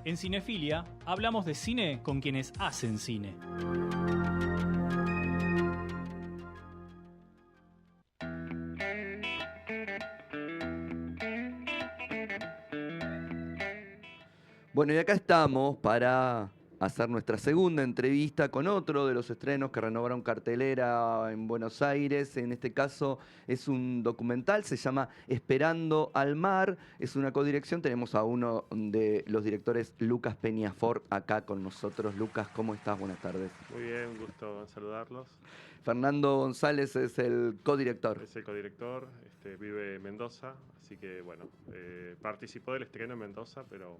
En Cinefilia hablamos de cine con quienes hacen cine. Bueno, y acá estamos para hacer nuestra segunda entrevista con otro de los estrenos que renovaron cartelera en Buenos Aires. En este caso es un documental, se llama Esperando al Mar. Es una codirección. Tenemos a uno de los directores, Lucas Peñafort, acá con nosotros. Lucas, ¿cómo estás? Buenas tardes. Muy bien, un gusto en saludarlos. Fernando González es el codirector. Es el codirector, vive en Mendoza, así que bueno, participó del estreno en Mendoza, pero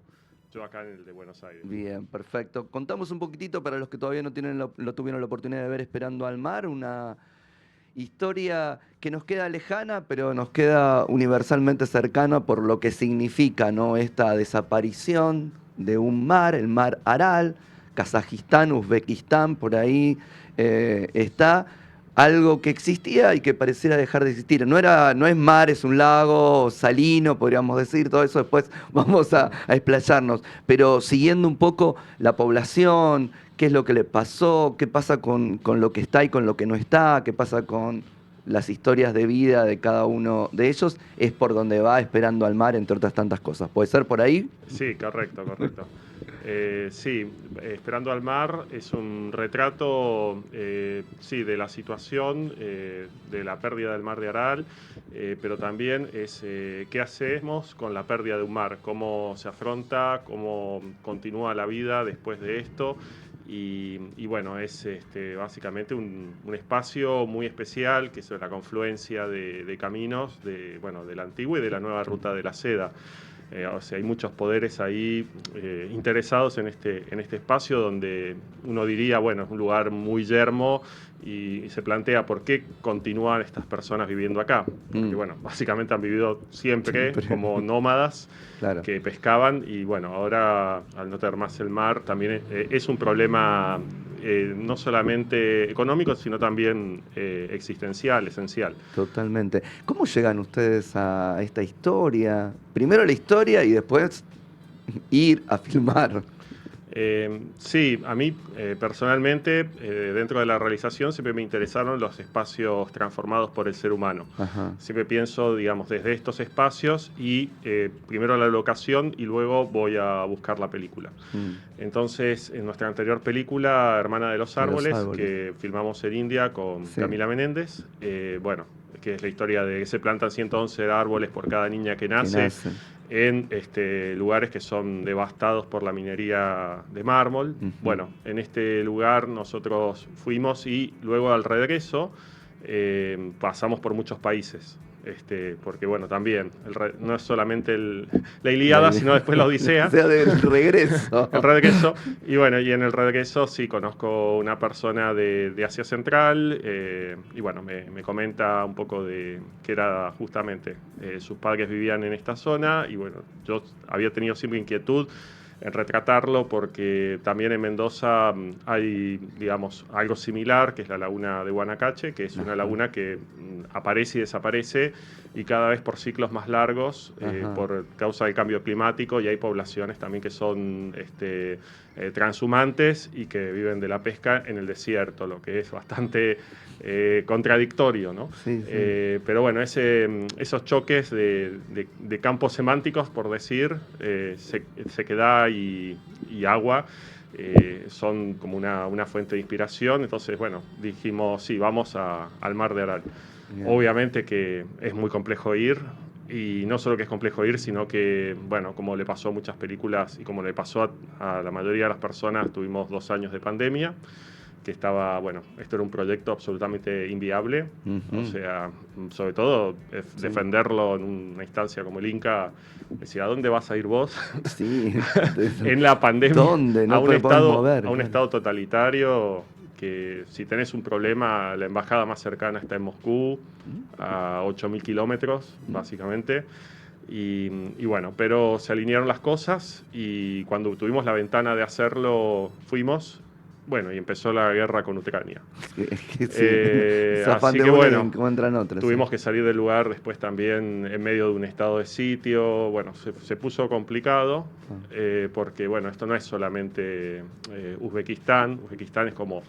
yo acá en el de Buenos Aires. Bien, perfecto. Contamos un poquitito para los que todavía no tuvieron la oportunidad de ver Esperando al Mar, una historia que nos queda lejana, pero nos queda universalmente cercana por lo que significa, ¿no? Esta desaparición de un mar, el mar Aral, Kazajistán, Uzbekistán, por ahí está algo que existía y que pareciera dejar de existir. No es mar, es un lago salino, podríamos decir, todo eso después vamos a explayarnos, pero siguiendo un poco la población, qué es lo que le pasó, qué pasa con lo que está y con lo que no está, qué pasa con las historias de vida de cada uno de ellos, es por donde va Esperando al Mar, entre otras tantas cosas. ¿Puede ser por ahí? Sí, correcto. Sí, Esperando al Mar es un retrato, sí, de la situación de la pérdida del mar de Aral, pero también es qué hacemos con la pérdida de un mar, cómo se afronta, cómo continúa la vida después de esto. Y bueno, es básicamente un espacio muy especial, que es la confluencia de caminos de la antigua y de la nueva ruta de la seda. O sea, hay muchos poderes ahí interesados en este espacio donde uno diría, bueno, es un lugar muy yermo y se plantea por qué continúan estas personas viviendo acá. Porque, bueno, básicamente han vivido siempre como nómadas, claro, que pescaban y, bueno, ahora al no tener más el mar también es un problema no solamente económico, sino también existencial, esencial. Totalmente. ¿Cómo llegan ustedes a esta historia? Primero la historia y después ir a filmar. Sí, a mí personalmente, dentro de la realización, siempre me interesaron los espacios transformados por el ser humano. Ajá. Siempre pienso, digamos, desde estos espacios y primero la locación y luego voy a buscar la película. Entonces, en nuestra anterior película, Hermana de los Árboles, que filmamos en India con Camila Menéndez, que es la historia de que se plantan 111 árboles por cada niña que nace. En lugares que son devastados por la minería de mármol. Bueno, en este lugar nosotros fuimos y luego al regreso pasamos por muchos países. Porque bueno, también no es solamente la Ilíada, sino después la Odisea. O sea, del regreso. El regreso. Y bueno, y en el regreso sí conozco una persona de Asia Central y bueno, me comenta un poco de que era justamente sus padres vivían en esta zona y bueno, yo había tenido siempre inquietud en retratarlo porque también en Mendoza hay, digamos, algo similar, que es la laguna de Guanacache, que es una laguna que aparece y desaparece y cada vez por ciclos más largos por causa del cambio climático, y hay poblaciones también que son transhumantes y que viven de la pesca en el desierto, lo que es bastante contradictorio, ¿no? Sí, sí. Pero bueno, esos choques de campos semánticos, por decir, sequedad y agua, son como una fuente de inspiración. Entonces, bueno, dijimos, sí, vamos al mar de Aral. Bien. Obviamente que es muy complejo ir, y no solo que es complejo ir, sino que, bueno, como le pasó a muchas películas y como le pasó a la mayoría de las personas, tuvimos 2 años de pandemia, que estaba, bueno, esto era un proyecto absolutamente inviable. O sea, sobre todo defenderlo en una instancia como el Inca. Decía, ¿a dónde vas a ir vos? Sí. En la pandemia. ¿Dónde? No te podés mover. A un estado totalitario, que si tenés un problema, la embajada más cercana está en Moscú, a 8.000 kilómetros, básicamente. Y bueno, pero se alinearon las cosas y cuando tuvimos la ventana de hacerlo, fuimos. bueno, y empezó la guerra con Ucrania. Zafán Así de que uno y bueno, encuentran otro. tuvimos que salir del lugar después también en medio de un estado de sitio. Bueno, se puso complicado porque, bueno, esto no es solamente Uzbekistán. Uzbekistán es como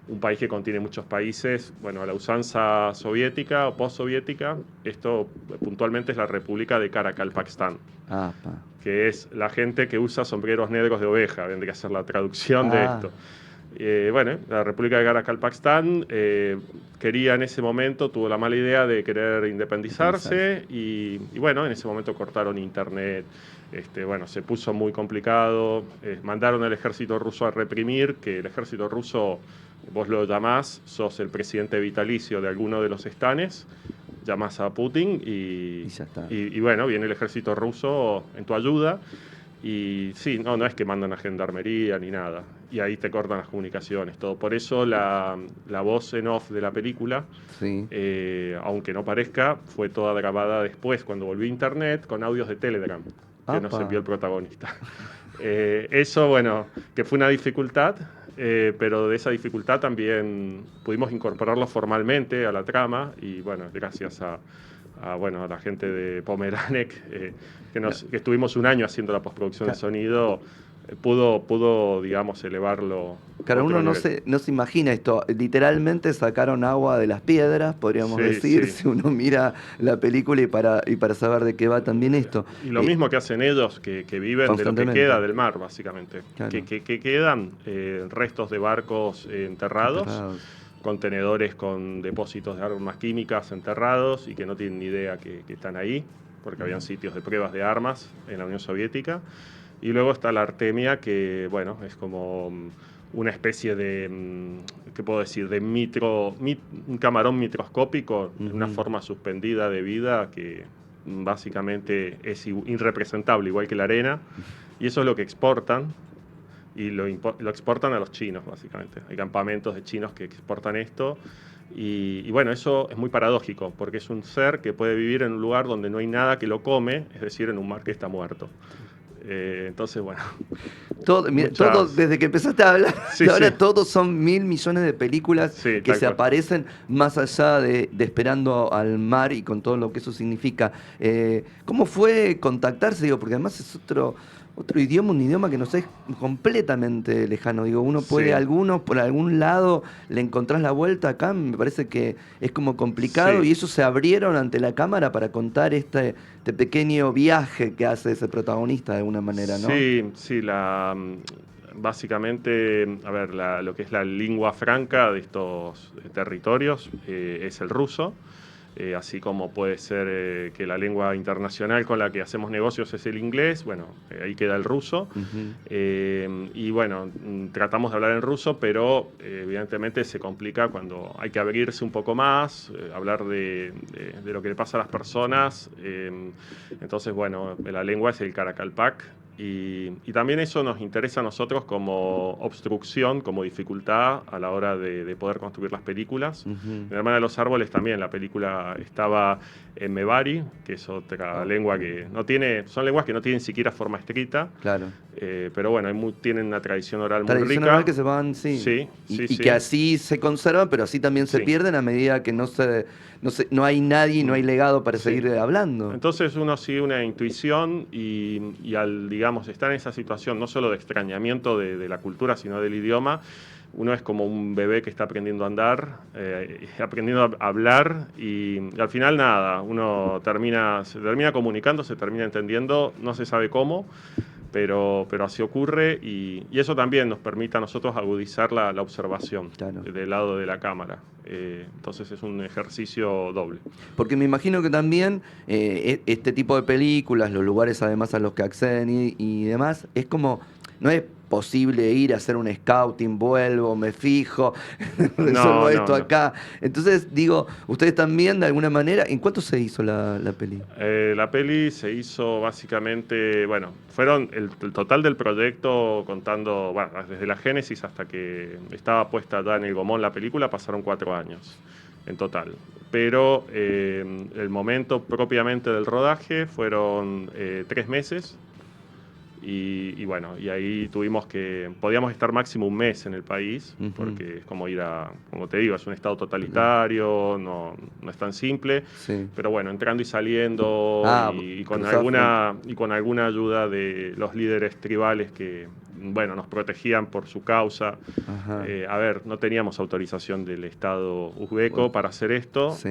un país que contiene muchos países, bueno, a la usanza soviética o postsoviética. Esto puntualmente es la República de Karakalpakstan, que es la gente que usa sombreros negros de oveja, vendría a ser la traducción de esto. Bueno, la República de Karakalpakstan quería en ese momento, tuvo la mala idea de querer independizarse y bueno, en ese momento cortaron internet. Bueno, se puso muy complicado, mandaron al ejército ruso a reprimir, que el ejército ruso, vos lo llamás, sos el presidente vitalicio de alguno de los estanes, llamás a Putin y ya está. Y bueno, viene el ejército ruso en tu ayuda. Y sí, no es que mandan a gendarmería ni nada. Y ahí te cortan las comunicaciones, todo. Por eso la voz en off de la película, sí. Aunque no parezca, fue toda grabada después, cuando volvió a internet, con audios de Telegram, que nos envió el protagonista. Eso, bueno, que fue una dificultad, pero de esa dificultad también pudimos incorporarlo formalmente a la trama y, bueno, gracias a la gente de Pomeranek, que estuvimos un año haciendo la postproducción de sonido, pudo, digamos, elevarlo. Claro, uno no se imagina esto. Literalmente sacaron agua de las piedras, podríamos decir, si uno mira la película y para saber de qué va también esto. Y lo mismo que hacen ellos, que viven de lo que queda del mar, básicamente. Claro. Que quedan restos de barcos enterrados, contenedores con depósitos de armas químicas enterrados y que no tienen ni idea que están ahí, porque habían sitios de pruebas de armas en la Unión Soviética. Y luego está la Artemia, que, bueno, es como una especie de, ¿qué puedo decir?, de un camarón microscópico, una forma suspendida de vida que básicamente es irrepresentable, igual que la arena, y eso es lo que exportan, y lo exportan a los chinos, básicamente. Hay campamentos de chinos que exportan esto, y bueno, eso es muy paradójico, porque es un ser que puede vivir en un lugar donde no hay nada que lo come, es decir, en un mar que está muerto. Entonces, bueno. Todo, desde que empezaste a hablar, ahora todos son 1.000 millones de películas que se aparecen más allá de Esperando al Mar y con todo lo que eso significa. ¿Cómo fue contactarse? Digo, porque además es otro idioma, un idioma que nos es completamente lejano. Digo, uno puede, algunos por algún lado le encontrás la vuelta. Acá me parece que es como complicado y ellos se abrieron ante la cámara para contar este pequeño viaje que hace ese protagonista de alguna manera, ¿no? Sí, básicamente, a ver, lo que es la lengua franca de estos territorios es el ruso. Así como puede ser que la lengua internacional con la que hacemos negocios es el inglés, bueno, ahí queda el ruso. Y bueno, tratamos de hablar en ruso, pero evidentemente se complica cuando hay que abrirse un poco más, hablar de lo que le pasa a las personas. Entonces, bueno, la lengua es el Karakalpak. Y también eso nos interesa a nosotros como obstrucción, como dificultad a la hora de poder construir las películas. En La Hermana de los Árboles también la película estaba en Mevari, que es otra lengua que no tiene, son lenguas que no tienen siquiera forma escrita. Claro. Pero bueno, tienen una tradición oral muy rica. Tradición oral que se van, y que así se conservan, pero así también se pierden a medida que no hay nadie, no hay legado para seguir hablando. Entonces uno sigue una intuición y al, digamos, estar en esa situación, no solo de extrañamiento de la cultura, sino del idioma, uno es como un bebé que está aprendiendo a andar, aprendiendo a hablar y al final nada, uno se termina comunicando, se termina entendiendo, no se sabe cómo, pero así ocurre y eso también nos permite a nosotros agudizar la observación del lado de la cámara. Entonces es un ejercicio doble. Porque me imagino que también este tipo de películas, los lugares además a los que acceden y demás, es como, no es posible ir a hacer un scouting, vuelvo, me fijo, resuelvo esto acá. Entonces, digo, ustedes también de alguna manera, ¿en cuánto se hizo la peli? La peli se hizo básicamente, bueno, fueron el total del proyecto contando, bueno, desde la génesis hasta que estaba puesta ya en el gomón la película, pasaron 4 años en total. Pero el momento propiamente del rodaje fueron 3 meses. Y bueno, y ahí podíamos estar máximo un mes en el país, Ujú. porque es como como te digo, es un estado totalitario, no es tan simple, Sí. pero bueno, entrando y saliendo y con cruzar con alguna ayuda de los líderes tribales que, bueno, nos protegían por su causa. Ajá. A ver, no teníamos autorización del Estado uzbeco para hacer esto, Sí.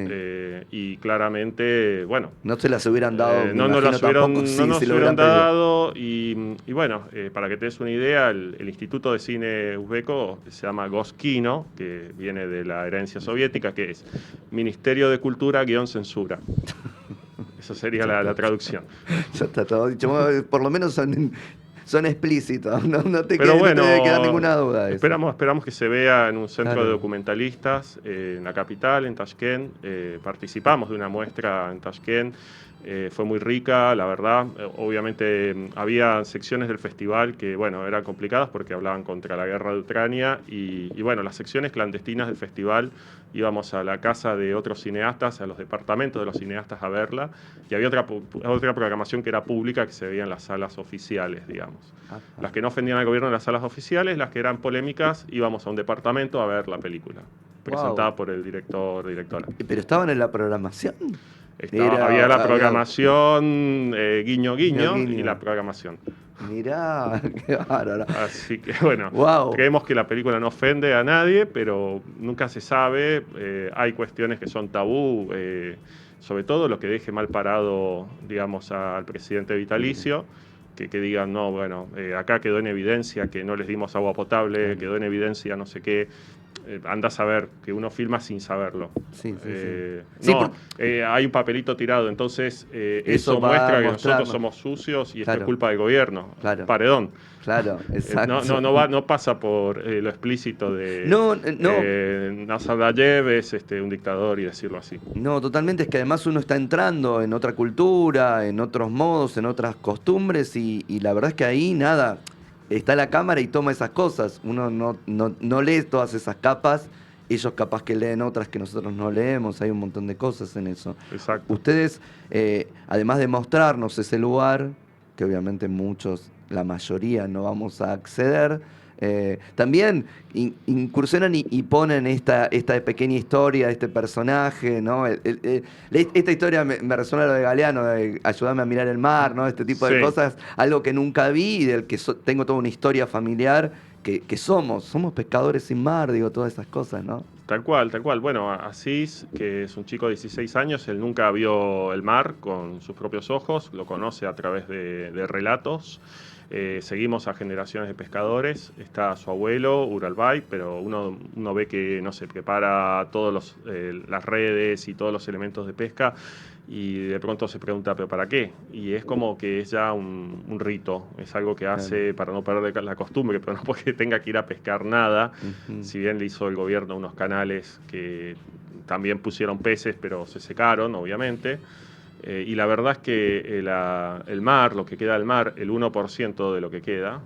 y claramente, bueno, No se las hubieran dado, me no imagino tampoco no si nos lo hubieran hubieran pedido. dado y bueno, para que te des una idea, el Instituto de Cine Uzbeco se llama Goskino, que viene de la herencia soviética, que es Ministerio de Cultura-Censura. Esa sería la traducción. Ya está todo dicho. Bueno, por lo menos son explícitos, no te Pero no te debe quedar bueno, ninguna duda de eso. esperamos que se vea en un centro Claro. de documentalistas en la capital, en Tashkent. Participamos de una muestra en Tashkent. Fue muy rica, la verdad. Obviamente había secciones del festival que, bueno, eran complicadas porque hablaban contra la guerra de Ucrania y bueno, las secciones clandestinas del festival íbamos a la casa de otros cineastas, a los departamentos de los cineastas a verla, y había otra programación que era pública que se veía en las salas oficiales, digamos. Ajá. Las que no ofendían al gobierno en las salas oficiales, las que eran polémicas, íbamos a un departamento a ver la película, presentada por el directora. ¿Pero estaban en la programación? Había la programación, guiño, guiño, y guiño. la programación. Mirá, qué bárbaro. Así que bueno, Wow. creemos que la película no ofende a nadie, pero nunca se sabe. Hay cuestiones que son tabú, sobre todo lo que deje mal parado, digamos, al presidente vitalicio, que digan, no, bueno, acá quedó en evidencia que no les dimos agua potable, quedó en evidencia no sé qué. Anda a saber que uno filma sin saberlo. Sí, sí, sí. No, hay un papelito tirado, entonces eso va muestra a que mostrarnos. nosotros somos sucios y esto Claro. es culpa del gobierno. Claro. Paredón. Claro, exacto. No pasa por lo explícito de No. Nazarbayev es un dictador y decirlo así. No, totalmente, es que además uno está entrando en otra cultura, en otros modos, en otras costumbres y la verdad es que ahí nada, está la cámara y toma esas cosas. Uno no lee todas esas capas, ellos capaz que leen otras que nosotros no leemos, hay un montón de cosas en eso. Exacto. Ustedes, además de mostrarnos ese lugar, que obviamente muchos, la mayoría no vamos a acceder, también incursionan y ponen esta pequeña historia, este personaje, ¿no? Esta historia me resuena lo de Galeano, de ayudarme a mirar el mar, ¿no? Este tipo de Sí. cosas, algo que nunca vi y del que tengo toda una historia familiar, que somos pescadores sin mar, digo, todas esas cosas, ¿no? Tal cual, tal cual. Bueno, Asís, que es un chico de 16 años, él nunca vio el mar con sus propios ojos, lo conoce a través de relatos. Seguimos a generaciones de pescadores, está su abuelo, Uralbay, pero uno ve que no se prepara todas las redes y todos los elementos de pesca y de pronto se pregunta, ¿pero para qué? Y es como que es ya un rito, es algo que hace para no perder la costumbre, pero no porque tenga que ir a pescar nada, si bien le hizo el gobierno unos canales que también pusieron peces, pero se secaron, obviamente. Y la verdad es que el mar, lo que queda del mar, el 1% de lo que queda,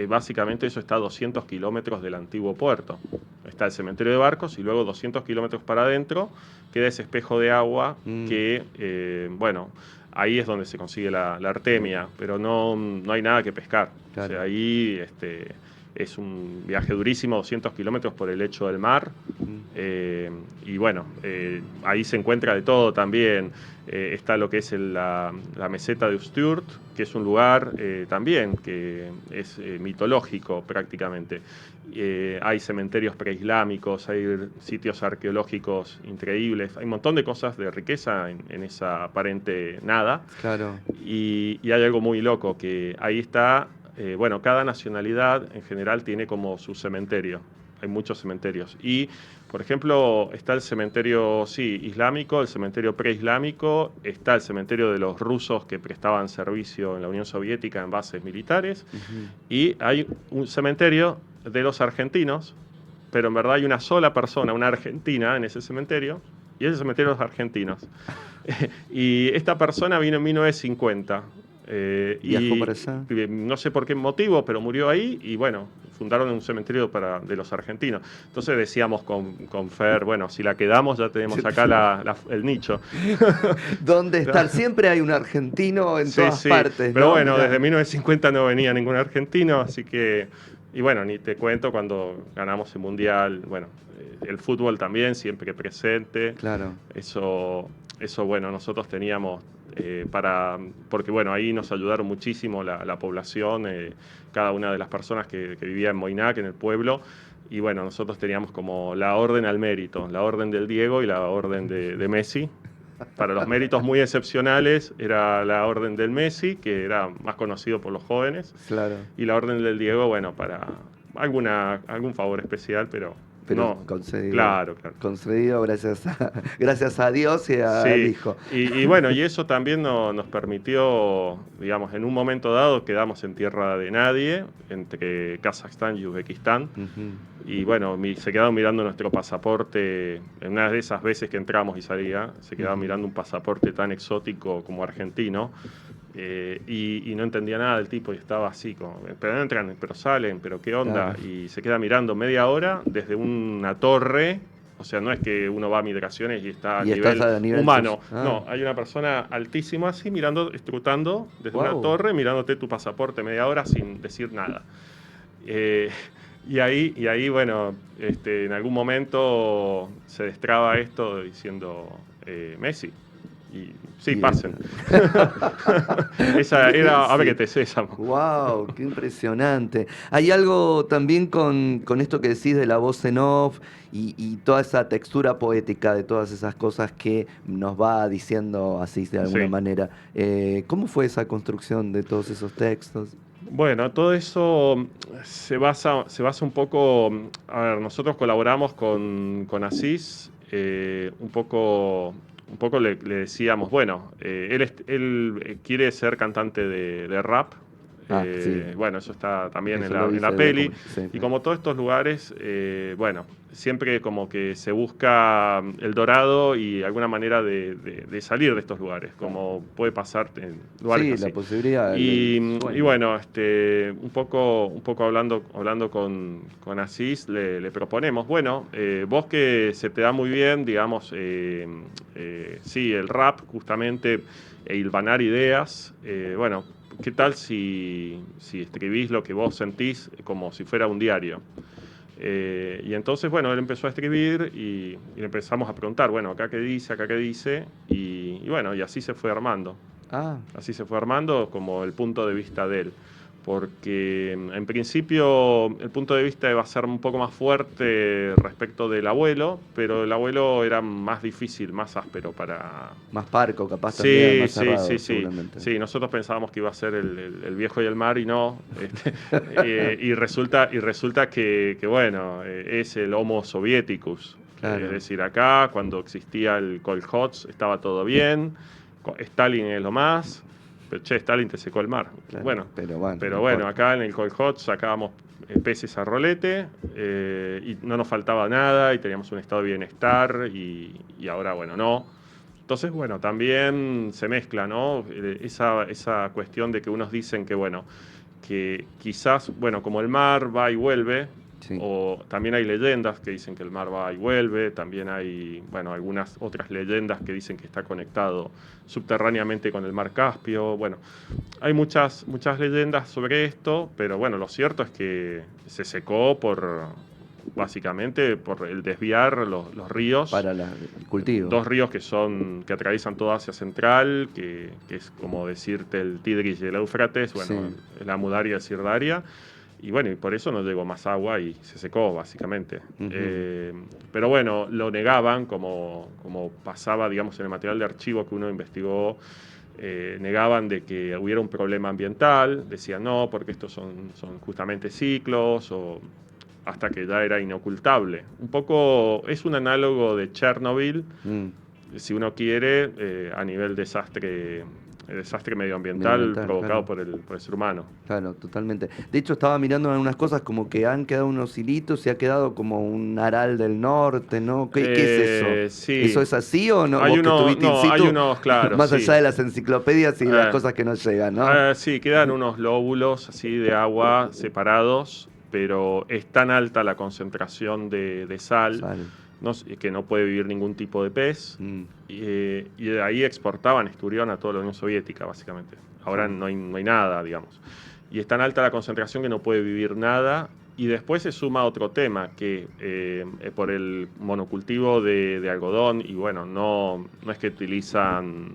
básicamente eso está a 200 kilómetros del antiguo puerto. Está el cementerio de barcos y luego 200 kilómetros para adentro queda ese espejo de agua que, bueno, ahí es donde se consigue la artemia, pero no hay nada que pescar. Claro. O sea, ahí es un viaje durísimo, 200 kilómetros por el lecho del mar. Y bueno, ahí se encuentra de todo también. Está lo que es la meseta de Usturt, que es un lugar también que es mitológico prácticamente. Hay cementerios preislámicos, hay sitios arqueológicos increíbles, hay un montón de cosas de riqueza en esa aparente nada. Claro. Y hay algo muy loco, que ahí está, bueno, cada nacionalidad en general tiene como su cementerio. Hay muchos cementerios. Y, por ejemplo, está el cementerio, islámico, el cementerio preislámico, está el cementerio de los rusos que prestaban servicio en la Unión Soviética en bases militares, y hay un cementerio de los argentinos, pero en verdad hay una sola persona, una argentina, en ese cementerio, y ese cementerio de los argentinos. Y esta persona vino en 1950. Viajó para allá. No sé por qué motivo, pero murió ahí y bueno, fundaron un cementerio de los argentinos. Entonces decíamos con Fer, bueno, si la quedamos ya tenemos acá el nicho. ¿Dónde estar? Siempre hay un argentino en Sí, todas sí, partes, pero ¿no? bueno, Mirá. desde 1950 no venía ningún argentino, así que, y bueno, ni te cuento cuando ganamos el Mundial, bueno, el fútbol también, siempre presente, Claro. eso bueno, nosotros teníamos porque bueno, ahí nos ayudaron muchísimo la población, cada una de las personas que vivía en Moinac, en el pueblo, y bueno, nosotros teníamos como la orden al mérito, la orden del Diego y la orden de Messi. Para los méritos muy excepcionales era la orden del Messi, que era más conocido por los jóvenes, Claro. y la orden del Diego, bueno, para algún favor especial, pero no, concedido. claro. Concedido gracias a Dios y al Sí, Hijo. y bueno, y eso también nos permitió, digamos, en un momento dado quedamos en tierra de nadie, entre Kazajstán y Uzbekistán, y bueno, se quedaban mirando nuestro pasaporte, en una de esas veces que entramos y salía, se quedaban mirando un pasaporte tan exótico como argentino, y no entendía nada del tipo y estaba así, como, pero entran, pero salen, pero qué onda, Claro. y se queda mirando media hora desde una torre. O sea, no es que uno va a migraciones y está a nivel humano. No, hay una persona altísima así, mirando, escrutando desde una torre, mirándote tu pasaporte media hora sin decir nada. Y ahí, bueno, en algún momento se destraba esto diciendo Messi. Y sí, pasen. Esa era Ábrete Sésamo. ¡Wow! ¡Qué impresionante! Hay algo también con esto que decís de la voz en off y toda esa textura poética de todas esas cosas que nos va diciendo así de alguna manera. ¿Cómo fue esa construcción de todos esos textos? Bueno, todo eso se basa un poco. A ver, nosotros colaboramos con Asís, un poco le decíamos, bueno, él quiere ser cantante de rap. Sí. Bueno, eso está también Eso en la peli. Y como todos estos lugares, bueno, siempre como que se busca el dorado y alguna manera de salir de estos lugares, como puede pasar en lugares así. La posibilidad. Y bueno, un poco hablando con Asís, le proponemos, bueno, vos que se te da muy bien, digamos, sí, el rap justamente, e hilvanar ideas, bueno, ¿qué tal si escribís lo que vos sentís como si fuera un diario? Y entonces, bueno, él empezó a escribir y le empezamos a preguntar, bueno, acá qué dice, y bueno, y así se fue armando. Así se fue armando como el punto de vista de él. Porque en principio el punto de vista iba a ser un poco más fuerte respecto del abuelo, pero el abuelo era más difícil, más áspero para... Más parco, capaz también, más cerrado, sí. seguramente. Sí, nosotros pensábamos que iba a ser el viejo y el mar y no. Y resulta que bueno, es el Homo Sovieticus. Claro. Es decir, acá cuando existía el Kolkhoz estaba todo bien, Stalin es lo más... Pero, Stalin te secó el mar. Claro, Bueno, pero bueno, acá en el Kolkhoz sacábamos peces a rolete y no nos faltaba nada y teníamos un estado de bienestar y ahora, bueno, no. Entonces, bueno, también se mezcla, ¿no? Esa cuestión de que unos dicen que, bueno, que quizás, bueno, como el mar va y vuelve, o también hay leyendas que dicen que el mar va y vuelve, también hay, bueno, algunas otras leyendas que dicen que está conectado subterráneamente con el mar Caspio. Bueno, hay muchas leyendas sobre esto, pero bueno, lo cierto es que se secó básicamente por el desviar los ríos. Para el cultivo. 2 ríos que atraviesan toda Asia Central, que es como decirte el Tigris y el Éufrates, bueno, la Amudaria y el Sirdaria. Y bueno, y por eso no llegó más agua y se secó, básicamente. Pero bueno, lo negaban, como pasaba, digamos, en el material de archivo que uno investigó, negaban de que hubiera un problema ambiental, decían no, porque estos son justamente ciclos, o hasta que ya era inocultable. Un poco es un análogo de Chernobyl, si uno quiere, a nivel desastre desastre medioambiental provocado claro. por el ser humano. Claro, totalmente. De hecho, estaba mirando algunas cosas como que han quedado unos hilitos y ha quedado como un Aral del Norte, ¿no? ¿Qué es eso? Sí, ¿Eso es así o no? hay Vos que estuviste in hay situ, unos, claro, más allá sí. de las enciclopedias y las cosas que nos llegan, ¿no? Sí, quedan unos lóbulos así de agua separados, pero es tan alta la concentración de sal, Sal. que no puede vivir ningún tipo de pez. Mm. Y de ahí exportaban esturión a toda la Unión Soviética, básicamente. Ahora no hay nada, digamos. Y es tan alta la concentración que no puede vivir nada. Y después se suma otro tema, que por el monocultivo de algodón, y bueno, no es que utilizan,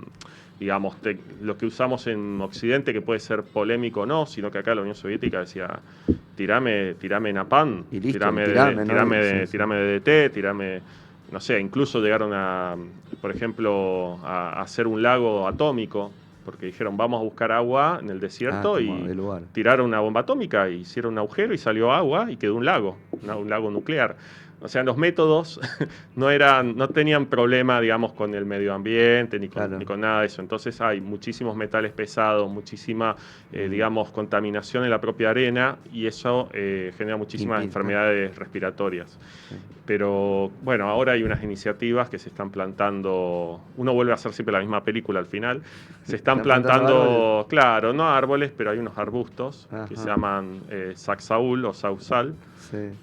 digamos, lo que usamos en Occidente, que puede ser polémico o no, sino que acá la Unión Soviética decía, tirame napalm, Y listo, tirame ¿no? tirame DDT, tirame, no sé, incluso llegaron a, por ejemplo, a hacer un lago atómico, porque dijeron, vamos a buscar agua en el desierto como y de lugar. tiraron una bomba atómica, hicieron un agujero y salió agua y quedó un lago nuclear. O sea, los métodos no tenían problema, digamos, con el medio ambiente ni con nada de eso. Entonces hay muchísimos metales pesados, muchísima, digamos, contaminación en la propia arena y eso genera muchísimas enfermedades respiratorias. Pero bueno, ahora hay unas iniciativas que se están plantando. Uno vuelve a hacer siempre la misma película al final. Se están plantando, claro, no árboles, pero hay unos arbustos que se llaman saxaul o sausal,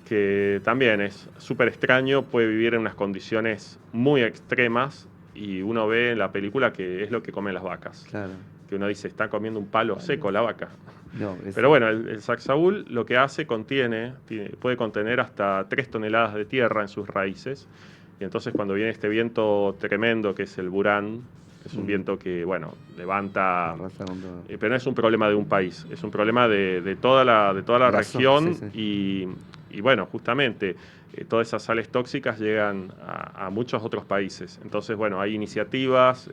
que también es súper extraño, puede vivir en unas condiciones muy extremas y uno ve en la película que es lo que comen las vacas. Claro. Que uno dice, está comiendo un palo seco la vaca. No, pero bueno, el saxaul lo que hace puede contener hasta 3 toneladas de tierra en sus raíces. Y entonces cuando viene este viento tremendo que es el burán, es un viento que, bueno, levanta... pero no es un problema de un país, es un problema de toda la región. Y bueno, justamente todas esas sales tóxicas llegan a muchos otros países. Entonces, bueno, hay iniciativas...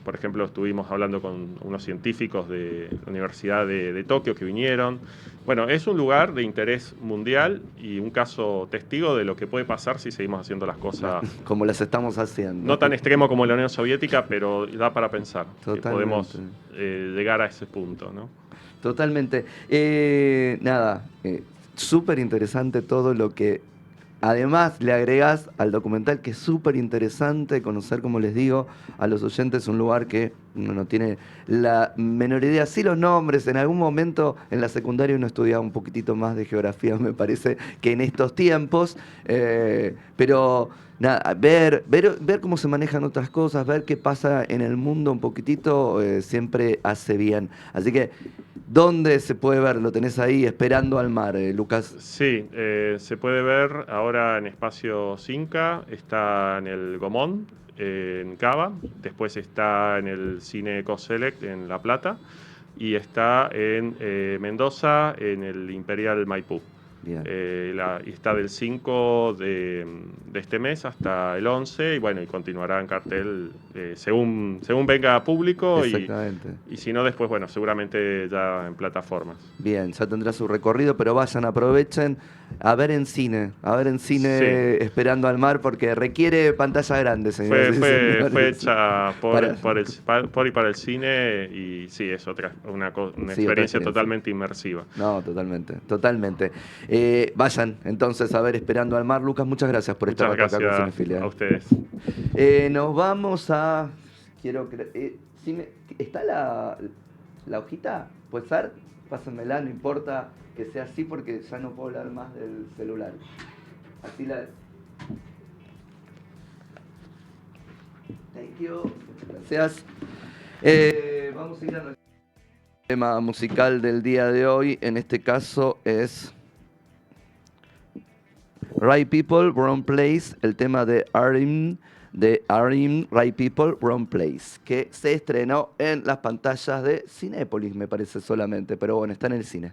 por ejemplo, estuvimos hablando con unos científicos de la Universidad de Tokio que vinieron. Bueno, es un lugar de interés mundial y un caso testigo de lo que puede pasar si seguimos haciendo las cosas... como las estamos haciendo. No tan extremo como la Unión Soviética, pero da para pensar que podemos llegar a ese punto, ¿no? Totalmente. Súper interesante todo lo que... Además, le agregás al documental que es súper interesante conocer, como les digo, a los oyentes un lugar que uno no tiene la menor idea. Sí, los nombres, en algún momento en la secundaria uno estudiaba un poquitito más de geografía, me parece, que en estos tiempos. Pero nada, ver cómo se manejan otras cosas, ver qué pasa en el mundo un poquitito, siempre hace bien. Así que, ¿dónde se puede ver? Lo tenés ahí, Esperando al Mar, Lucas. Sí, se puede ver ahora en Espacio Cinca, está en el Gomón, en Cava, después está en el Cine Coselect en La Plata y está en Mendoza, en el Imperial Maipú. Y está del 5 de este mes hasta el 11 y bueno, y continuará en cartel según venga público y si no después, bueno, seguramente ya en plataformas. Bien, ya tendrá su recorrido, pero vayan, aprovechen a ver en cine, Sí. Esperando al Mar, porque requiere pantalla grande, señores. Fue hecha por y para el cine y sí, es una experiencia totalmente inmersiva. No, totalmente. Vayan entonces a ver Esperando al Mar. Lucas, muchas gracias por estar acá con Cinefilia. A ustedes. Nos vamos a... ¿Está la hojita? ¿Puede ser? Pásenmela, no importa que sea así porque ya no puedo hablar más del celular. Así la... Thank you. Gracias. Vamos a ir a nuestro tema musical del día de hoy. En este caso es Right People, Wrong Place, el tema de Arim, Right People, Wrong Place, que se estrenó en las pantallas de Cinépolis, me parece solamente, pero bueno, está en el cine.